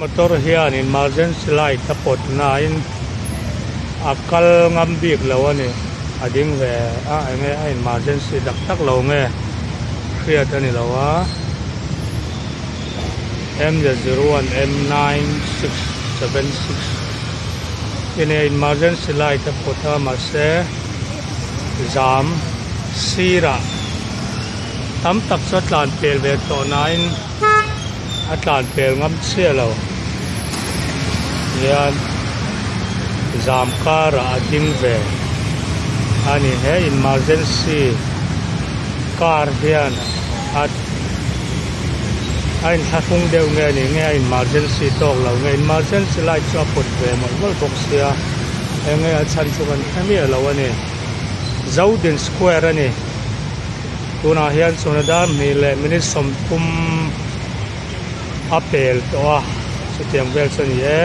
motor hian emergency light ta pot na in akal ngam bik lo ani ading ve a enge a emergency dak tak lo nge khiat ani lo wa M01 M9676 in emergency light ta pota ma se zam sira tam tak cho tlan pel ve to nine atlan pel ngam che lo yan zam kara ading ve ani he emergency car hian at ain thafung deu nge ni nge emergency tok lo nge emergency light cho pot ve mo gol box ya enge a chan chu kan thami lo ani zodin square ani tuna hian sonadam ni le minute som tum apel to a chutiang vel chani e